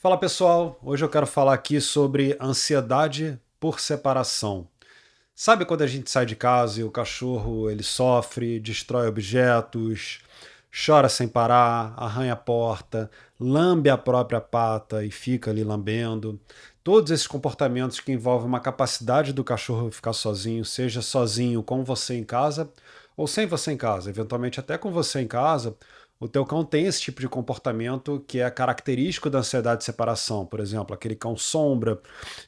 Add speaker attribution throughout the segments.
Speaker 1: Fala pessoal, hoje eu quero falar aqui sobre ansiedade por separação. Sabe quando a gente sai de casa e o cachorro ele sofre, destrói objetos, chora sem parar, arranha a porta, lambe a própria pata e fica ali lambendo? Todos esses comportamentos que envolvem uma capacidade do cachorro ficar sozinho, seja sozinho com você em casa ou sem você em casa, eventualmente até com você em casa, o teu cão tem esse tipo de comportamento que é característico da ansiedade de separação. Por exemplo, aquele cão sombra,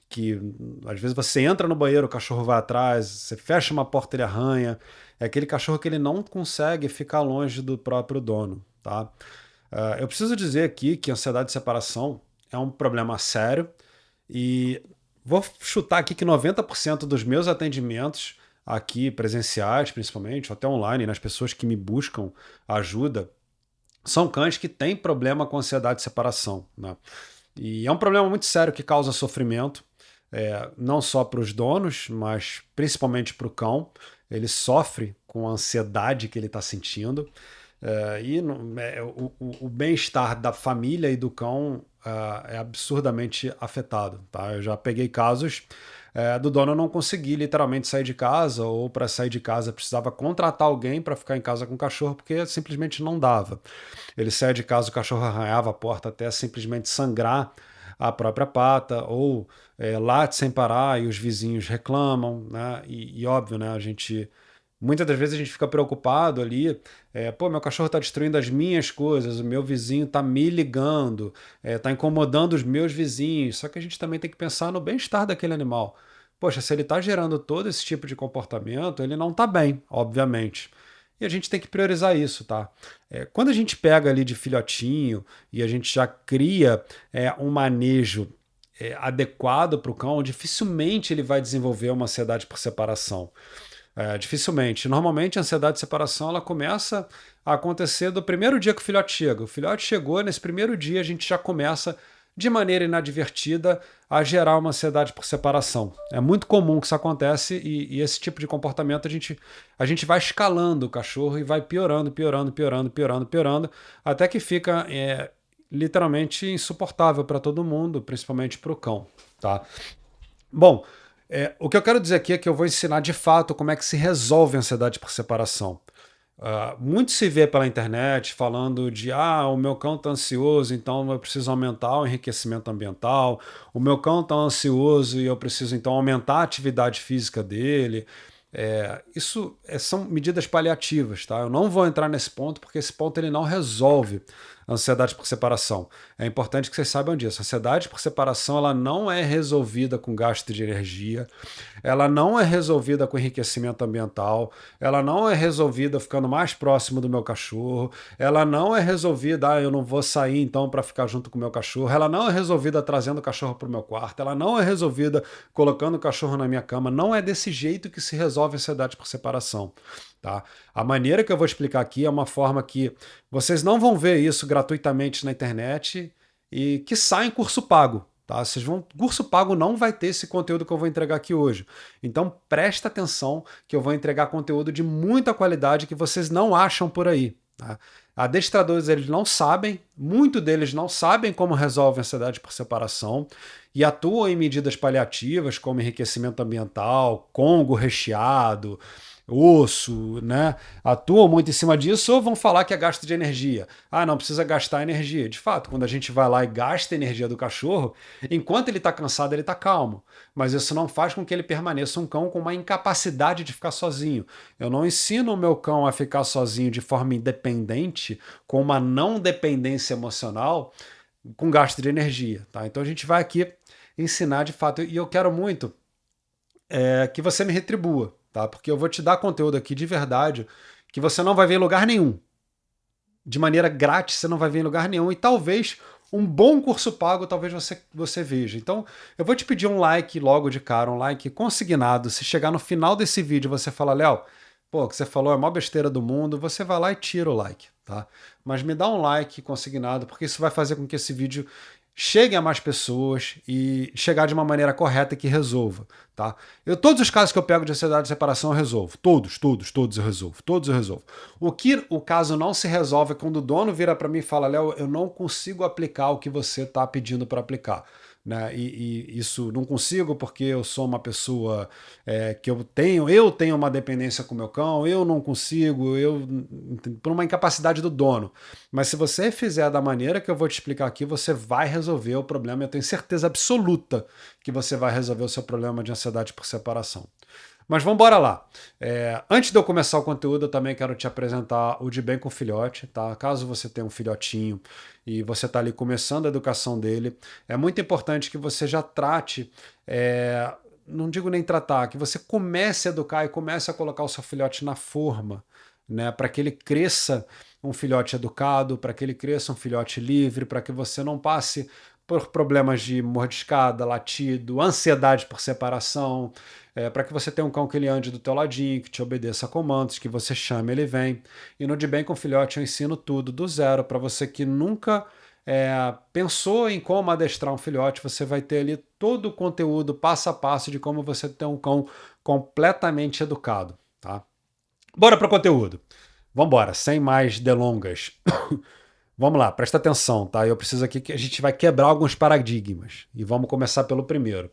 Speaker 1: que às vezes você entra no banheiro, o cachorro vai atrás, você fecha uma porta, ele arranha. É aquele cachorro que ele não consegue ficar longe do próprio dono, tá? Eu preciso dizer aqui que a ansiedade de separação é um problema sério e vou chutar aqui que 90% dos meus atendimentos aqui presenciais, principalmente, ou até online, nas pessoas que me buscam ajuda, são cães que têm problema com ansiedade de separação, né? E é um problema muito sério que causa sofrimento, não só para os donos, mas principalmente para o cão. Ele sofre com a ansiedade que ele está sentindo. O bem-estar da família e do cão é absurdamente afetado. Tá? Eu já peguei casos do dono não conseguir literalmente sair de casa, ou para sair de casa precisava contratar alguém para ficar em casa com o cachorro, porque simplesmente não dava. Ele saía de casa, o cachorro arranhava a porta até simplesmente sangrar a própria pata, ou late sem parar e os vizinhos reclamam, né? E óbvio, né? Muitas das vezes a gente fica preocupado ali, pô, meu cachorro está destruindo as minhas coisas, o meu vizinho está me ligando, está incomodando os meus vizinhos. Só que a gente também tem que pensar no bem-estar daquele animal. Poxa, se ele está gerando todo esse tipo de comportamento, ele não está bem, obviamente. E a gente tem que priorizar isso, tá? Quando a gente pega ali de filhotinho e a gente já cria um manejo adequado para o cão, dificilmente ele vai desenvolver uma ansiedade por separação. Dificilmente. Normalmente a ansiedade de separação ela começa a acontecer do primeiro dia que o filhote chega. O filhote chegou, nesse primeiro dia a gente já começa de maneira inadvertida a gerar uma ansiedade por separação. É muito comum que isso acontece e esse tipo de comportamento a gente vai escalando o cachorro e vai piorando, piorando, piorando, piorando, piorando, até que fica literalmente insuportável para todo mundo, principalmente para o cão. Tá? Bom, o que eu quero dizer aqui é que eu vou ensinar de fato como é que se resolve a ansiedade por separação. Muito se vê pela internet falando de o meu cão está ansioso, então eu preciso aumentar o enriquecimento ambiental, o meu cão está ansioso e eu preciso então aumentar a atividade física dele. São medidas paliativas, tá? Eu não vou entrar nesse ponto porque esse ponto ele não resolve a ansiedade por separação. É importante que vocês saibam disso. A ansiedade por separação ela não é resolvida com gasto de energia, ela não é resolvida com enriquecimento ambiental, ela não é resolvida ficando mais próximo do meu cachorro, ela não é resolvida, eu não vou sair então para ficar junto com o meu cachorro, ela não é resolvida trazendo o cachorro para o meu quarto, ela não é resolvida colocando o cachorro na minha cama. Não é desse jeito que se resolve a ansiedade por separação. Tá? A maneira que eu vou explicar aqui é uma forma que vocês não vão ver isso gratuitamente na internet e que sai em curso pago. Tá? Curso pago não vai ter esse conteúdo que eu vou entregar aqui hoje. Então presta atenção que eu vou entregar conteúdo de muita qualidade que vocês não acham por aí. Tá? Adestradores eles não sabem, muito deles não sabem como resolve a ansiedade por separação e atuam em medidas paliativas como enriquecimento ambiental, congo recheado, osso, né? Atuam muito em cima disso ou vão falar que é gasto de energia. Não precisa gastar energia. De fato, quando a gente vai lá e gasta a energia do cachorro, enquanto ele está cansado, ele está calmo. Mas isso não faz com que ele permaneça um cão com uma incapacidade de ficar sozinho. Eu não ensino o meu cão a ficar sozinho de forma independente, com uma não dependência emocional, com gasto de energia. Tá? Então a gente vai aqui ensinar de fato. E eu quero muito que você me retribua, tá? Porque eu vou te dar conteúdo aqui de verdade que você não vai ver em lugar nenhum. De maneira grátis, você não vai ver em lugar nenhum. E talvez um bom curso pago, talvez você veja. Então, eu vou te pedir um like logo de cara, um like consignado. Se chegar no final desse vídeo e você falar, Léo, pô, o que você falou é a maior besteira do mundo, você vai lá e tira o like, tá? Mas me dá um like consignado, porque isso vai fazer com que esse vídeo cheguem a mais pessoas e chegar de uma maneira correta que resolva, tá? Todos os casos que eu pego de ansiedade de separação eu resolvo. Todos eu resolvo. Todos eu resolvo. O que o caso não se resolve é quando o dono vira para mim e fala: Léo, eu não consigo aplicar o que você está pedindo para aplicar. Né? E isso não consigo porque eu sou uma pessoa que eu tenho uma dependência com o meu cão, eu não consigo, por uma incapacidade do dono. Mas se você fizer da maneira que eu vou te explicar aqui, você vai resolver o problema. Eu tenho certeza absoluta que você vai resolver o seu problema de ansiedade por separação. Mas vamos embora lá. Antes de eu começar o conteúdo, eu também quero te apresentar o De Bem com Filhote, tá? Caso você tenha um filhotinho e você está ali começando a educação dele, é muito importante que você já trate, não digo nem tratar, que você comece a educar e comece a colocar o seu filhote na forma, né? Para que ele cresça um filhote educado, para que ele cresça um filhote livre, para que você não passe por problemas de mordiscada, latido, ansiedade por separação, para que você tenha um cão que ele ande do teu ladinho, que te obedeça a comandos, que você chame, ele vem. E no De Bem com Filhote eu ensino tudo do zero para você que nunca pensou em como adestrar um filhote, você vai ter ali todo o conteúdo passo a passo de como você ter um cão completamente educado, tá? Bora para o conteúdo. Vamos embora, sem mais delongas. Vamos lá, presta atenção, tá? Eu preciso aqui que a gente vai quebrar alguns paradigmas. E vamos começar pelo primeiro.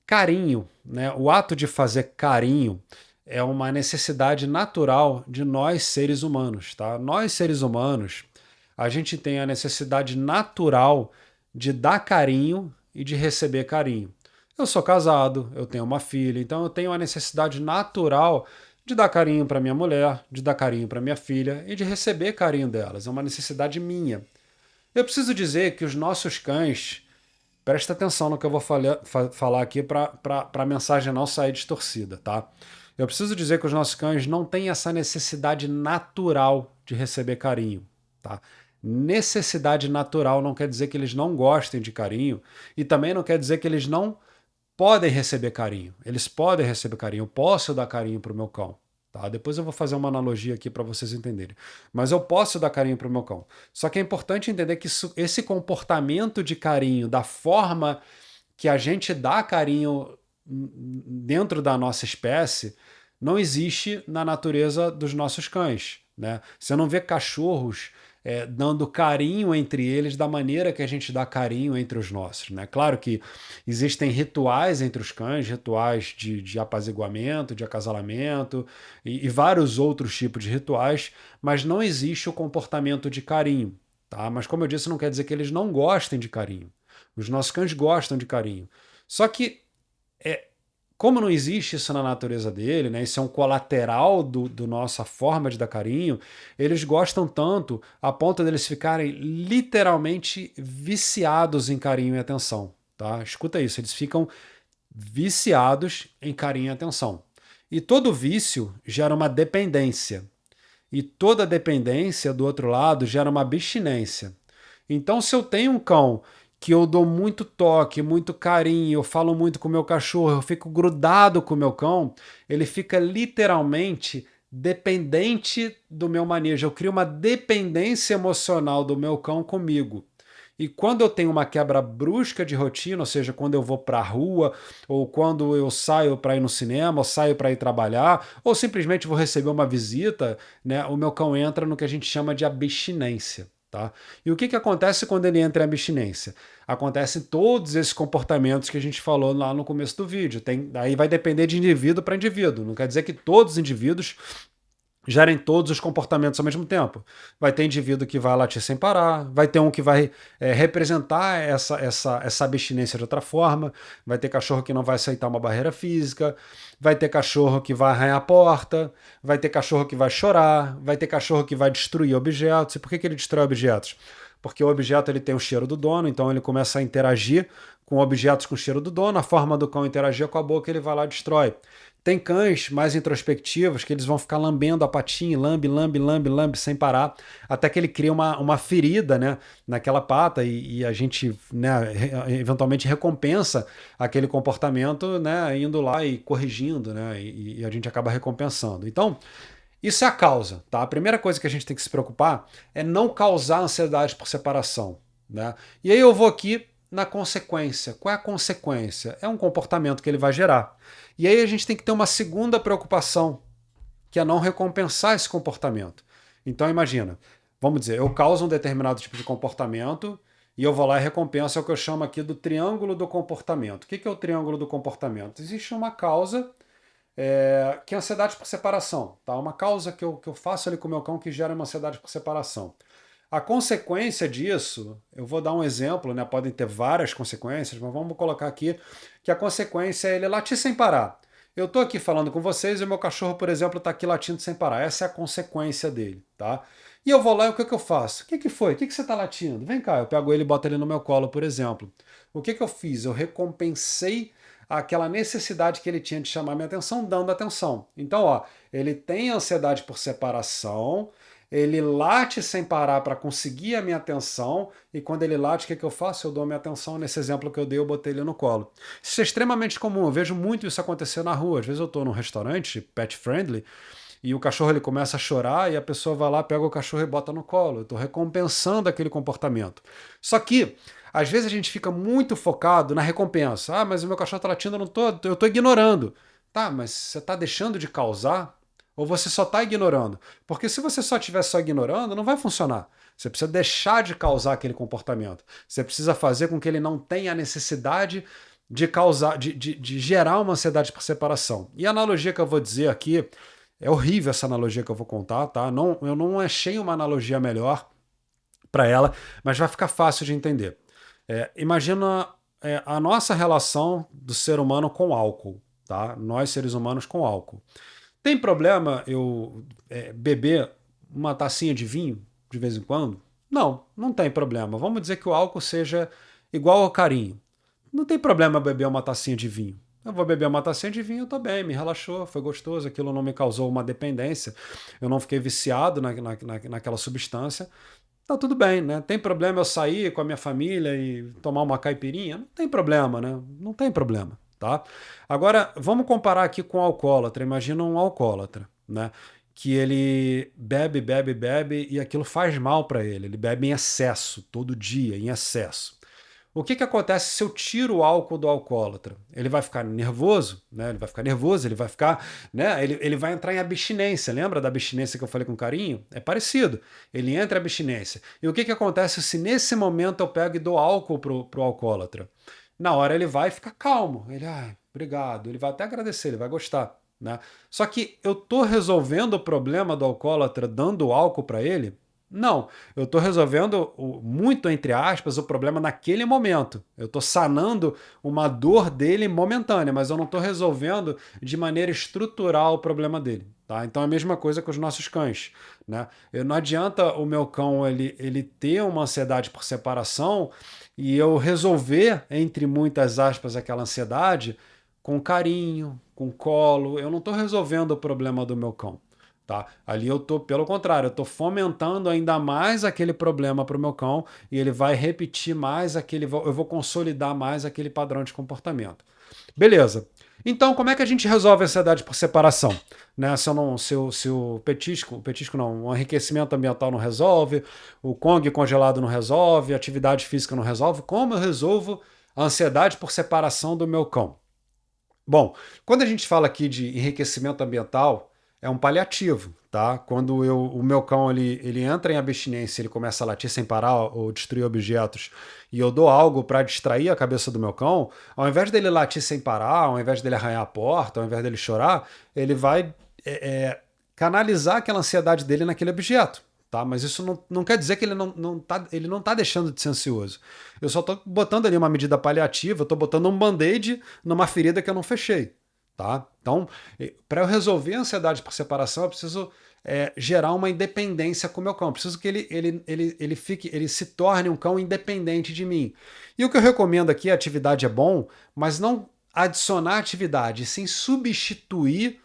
Speaker 1: Carinho, né? O ato de fazer carinho é uma necessidade natural de nós seres humanos, tá? Nós seres humanos, a gente tem a necessidade natural de dar carinho e de receber carinho. Eu sou casado, eu tenho uma filha, então eu tenho a necessidade natural de dar carinho para minha mulher, de dar carinho para minha filha e de receber carinho delas. É uma necessidade minha. Eu preciso dizer que os nossos cães, presta atenção no que eu vou falar aqui para a mensagem não sair distorcida, tá? Eu preciso dizer que os nossos cães não têm essa necessidade natural de receber carinho, tá? Necessidade natural não quer dizer que eles não gostem de carinho e também não quer dizer que eles não podem receber carinho. Eles podem receber carinho. Eu posso dar carinho para o meu cão. Tá? Depois eu vou fazer uma analogia aqui para vocês entenderem. Mas eu posso dar carinho para o meu cão. Só que é importante entender que esse comportamento de carinho, da forma que a gente dá carinho dentro da nossa espécie, não existe na natureza dos nossos cães. Né? Você não vê cachorros dando carinho entre eles da maneira que a gente dá carinho entre os nossos. Né? Claro que existem rituais entre os cães, rituais de apaziguamento, de acasalamento e vários outros tipos de rituais, mas não existe o comportamento de carinho. Tá? Mas como eu disse, não quer dizer que eles não gostem de carinho. Os nossos cães gostam de carinho. Só que como não existe isso na natureza dele, né? Isso é um colateral do nossa forma de dar carinho, eles gostam tanto a ponto deles ficarem literalmente viciados em carinho e atenção. Tá? Escuta isso, eles ficam viciados em carinho e atenção. E todo vício gera uma dependência. E toda dependência, do outro lado, gera uma abstinência. Então, se eu tenho um cão que eu dou muito toque, muito carinho, eu falo muito com o meu cachorro, eu fico grudado com o meu cão, ele fica literalmente dependente do meu manejo. Eu crio uma dependência emocional do meu cão comigo. E quando eu tenho uma quebra brusca de rotina, ou seja, quando eu vou para a rua, ou quando eu saio para ir no cinema, ou saio para ir trabalhar, ou simplesmente vou receber uma visita, né, o meu cão entra no que a gente chama de abstinência. Tá? E o que acontece quando ele entra em abstinência? Acontecem todos esses comportamentos que a gente falou lá no começo do vídeo. Aí vai depender de indivíduo para indivíduo. Não quer dizer que todos os indivíduos gerem todos os comportamentos ao mesmo tempo. Vai ter indivíduo que vai latir sem parar, vai ter um que vai representar essa abstinência de outra forma, vai ter cachorro que não vai aceitar uma barreira física, vai ter cachorro que vai arranhar a porta, vai ter cachorro que vai chorar, vai ter cachorro que vai destruir objetos. E por que ele destrói objetos? Porque o objeto ele tem o cheiro do dono, então ele começa a interagir com objetos com o cheiro do dono, a forma do cão interagir com a boca, ele vai lá e destrói. Tem cães mais introspectivos que eles vão ficar lambendo a patinha, lambe sem parar, até que ele cria uma ferida, né, naquela pata e a gente, né, eventualmente recompensa aquele comportamento, né, indo lá e corrigindo, né, e a gente acaba recompensando. Então, isso é a causa, tá? A primeira coisa que a gente tem que se preocupar é não causar ansiedade por separação. né? E aí eu vou aqui na consequência. Qual é a consequência? É um comportamento que ele vai gerar. E aí a gente tem que ter uma segunda preocupação, que é não recompensar esse comportamento. Então imagina, vamos dizer, eu causo um determinado tipo de comportamento e eu vou lá e recompenso, é o que eu chamo aqui do triângulo do comportamento. O que é o triângulo do comportamento? Existe uma causa que é ansiedade por separação. Tá? Uma causa que eu faço ali com o meu cão que gera uma ansiedade por separação. A consequência disso, eu vou dar um exemplo, né? Podem ter várias consequências, mas vamos colocar aqui que a consequência é ele latir sem parar. Eu estou aqui falando com vocês e o meu cachorro, por exemplo, está aqui latindo sem parar. Essa é a consequência dele, tá? E eu vou lá e o que eu faço? O que foi? O que você está latindo? Vem cá, eu pego ele e boto ele no meu colo, por exemplo. O que eu fiz? Eu recompensei aquela necessidade que ele tinha de chamar minha atenção, dando atenção. Então, ó, ele tem ansiedade por separação, ele late sem parar para conseguir a minha atenção, e quando ele late, o que eu faço? Eu dou a minha atenção. Nesse exemplo que eu dei, eu botei ele no colo. Isso é extremamente comum, eu vejo muito isso acontecer na rua. Às vezes eu estou num restaurante, pet friendly, e o cachorro ele começa a chorar e a pessoa vai lá, pega o cachorro e bota no colo. Eu estou recompensando aquele comportamento. Só que, às vezes a gente fica muito focado na recompensa. Ah, mas o meu cachorro está latindo, eu estou ignorando. Tá, mas você está deixando de causar ou você só está ignorando? Porque se você só estiver só ignorando, não vai funcionar. Você precisa deixar de causar aquele comportamento. Você precisa fazer com que ele não tenha a necessidade de causar, de gerar uma ansiedade por separação. E a analogia que eu vou dizer aqui é horrível essa analogia que eu vou contar, tá? Não, eu não achei uma analogia melhor para ela, mas vai ficar fácil de entender. Imagina a nossa relação do ser humano com álcool, tá? Nós, seres humanos, com álcool. Tem problema eu beber uma tacinha de vinho de vez em quando? Não, não tem problema. Vamos dizer que o álcool seja igual ao carinho. Não tem problema beber uma tacinha de vinho. Eu vou beber uma tacinha de vinho, eu tô bem, me relaxou, foi gostoso, aquilo não me causou uma dependência, eu não fiquei viciado naquela substância. Tá tudo bem, né? Tem problema eu sair com a minha família e tomar uma caipirinha? Não tem problema, né? Não tem problema, tá? Agora, vamos comparar aqui com o alcoólatra. Imagina um alcoólatra, né? Que ele bebe, bebe, bebe e aquilo faz mal para ele. Ele bebe em excesso, todo dia, em excesso. O que acontece se eu tiro o álcool do alcoólatra? Ele vai ficar nervoso, né? Ele vai ficar nervoso, ele vai ficar, né? Ele vai entrar em abstinência. Lembra da abstinência que eu falei com carinho? É parecido. Ele entra em abstinência. E o que acontece se nesse momento eu pego e dou álcool pro alcoólatra? Na hora ele vai ficar calmo. Ele, obrigado. Ele vai até agradecer, ele vai gostar, né? Só que eu tô resolvendo o problema do alcoólatra dando álcool para ele? Não, eu estou resolvendo, muito entre aspas, o problema naquele momento. Eu estou sanando uma dor dele momentânea, mas eu não estou resolvendo de maneira estrutural o problema dele. Tá? Então é a mesma coisa com os nossos cães. Né? Não adianta o meu cão ele ter uma ansiedade por separação e eu resolver, entre muitas aspas, aquela ansiedade com carinho, com colo. Eu não estou resolvendo o problema do meu cão. Tá? Ali eu tô, pelo contrário, eu tô fomentando ainda mais aquele problema para o meu cão e ele vai repetir mais eu vou consolidar mais aquele padrão de comportamento. Beleza. Então, como é que a gente resolve a ansiedade por separação? Né? Se o petisco não, o enriquecimento ambiental não resolve, o Kong congelado não resolve, a atividade física não resolve, como eu resolvo a ansiedade por separação do meu cão? Bom, quando a gente fala aqui de enriquecimento ambiental, é um paliativo, tá? Quando o meu cão ele entra em abstinência, ele começa a latir sem parar ou destruir objetos, e eu dou algo para distrair a cabeça do meu cão, ao invés dele latir sem parar, ao invés dele arranhar a porta, ao invés dele chorar, ele vai canalizar aquela ansiedade dele naquele objeto. Tá? Mas isso não quer dizer que ele não tá deixando de ser ansioso. Eu só estou botando ali uma medida paliativa, estou botando um band-aid numa ferida que eu não fechei. Tá? Então, para eu resolver a ansiedade por separação, eu preciso gerar uma independência com o meu cão. Eu preciso que ele se torne um cão independente de mim. E o que eu recomendo aqui, a atividade é bom, mas não adicionar atividade, sim substituir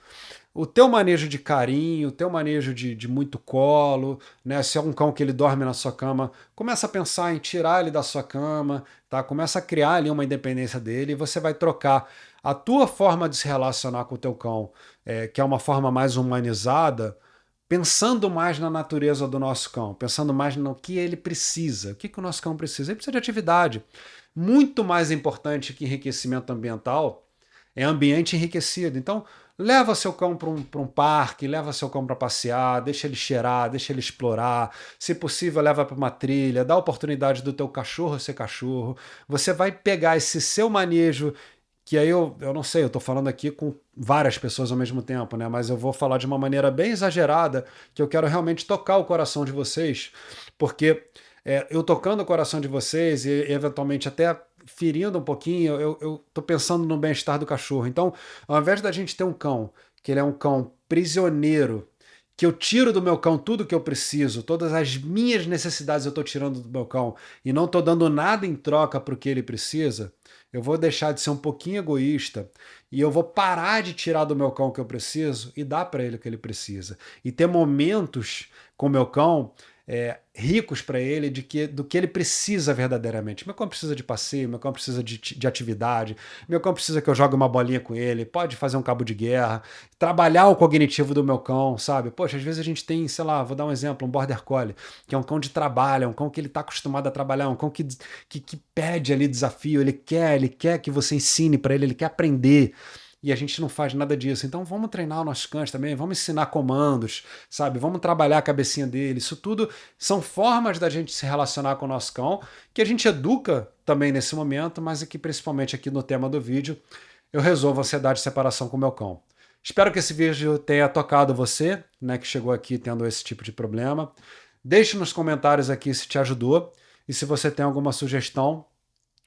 Speaker 1: o teu manejo de carinho, o teu manejo de muito colo, né? Se é um cão que ele dorme na sua cama, começa a pensar em tirar ele da sua cama, tá? Começa a criar ali uma independência dele e você vai trocar a tua forma de se relacionar com o teu cão, que é uma forma mais humanizada, pensando mais na natureza do nosso cão, pensando mais no que ele precisa. O que, que o nosso cão precisa? Ele precisa de atividade. Muito mais importante que enriquecimento ambiental é ambiente enriquecido. Então, leva seu cão para um parque, leva seu cão para passear, deixa ele cheirar, deixa ele explorar. Se possível, leva para uma trilha, dá a oportunidade do teu cachorro ser cachorro. Você vai pegar esse seu manejo, que aí eu não sei, eu estou falando aqui com várias pessoas ao mesmo tempo, né? Mas eu vou falar de uma maneira bem exagerada, que eu quero realmente tocar o coração de vocês, porque eu tocando o coração de vocês e eventualmente até ferindo um pouquinho, eu tô pensando no bem-estar do cachorro. Então, ao invés da gente ter um cão, que ele é um cão prisioneiro, que eu tiro do meu cão tudo que eu preciso, todas as minhas necessidades eu estou tirando do meu cão e não estou dando nada em troca para o que ele precisa, eu vou deixar de ser um pouquinho egoísta e eu vou parar de tirar do meu cão o que eu preciso e dar para ele o que ele precisa. E ter momentos com o meu cão ricos para ele do que ele precisa verdadeiramente. Meu cão precisa de passeio, meu cão precisa de atividade, meu cão precisa que eu jogue uma bolinha com ele, pode fazer um cabo de guerra, trabalhar o cognitivo do meu cão, sabe? Poxa, às vezes a gente tem, sei lá, vou dar um exemplo, um Border Collie, que é um cão de trabalho, é um cão que ele está acostumado a trabalhar, um cão que pede ali desafio, ele quer que você ensine para ele quer aprender. E a gente não faz nada disso. Então vamos treinar os nossos cães também, vamos ensinar comandos, sabe? Vamos trabalhar a cabecinha dele. Isso tudo são formas da gente se relacionar com o nosso cão, que a gente educa também nesse momento, mas que principalmente aqui no tema do vídeo, eu resolvo a ansiedade de separação com o meu cão. Espero que esse vídeo tenha tocado você, né, que chegou aqui tendo esse tipo de problema. Deixe nos comentários aqui se te ajudou e se você tem alguma sugestão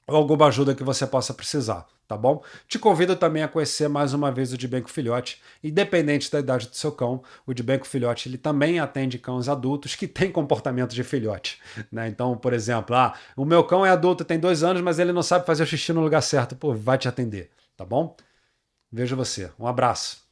Speaker 1: ou alguma ajuda que você possa precisar, tá bom? Te convido também a conhecer mais uma vez o De Bem com Filhote. Independente da idade do seu cão, o De Bem com Filhote ele também atende cães adultos que têm comportamento de filhote, né? Então, por exemplo, o meu cão é adulto, tem 2 anos, mas ele não sabe fazer o xixi no lugar certo. Pô, vai te atender, tá bom? Vejo você. Um abraço.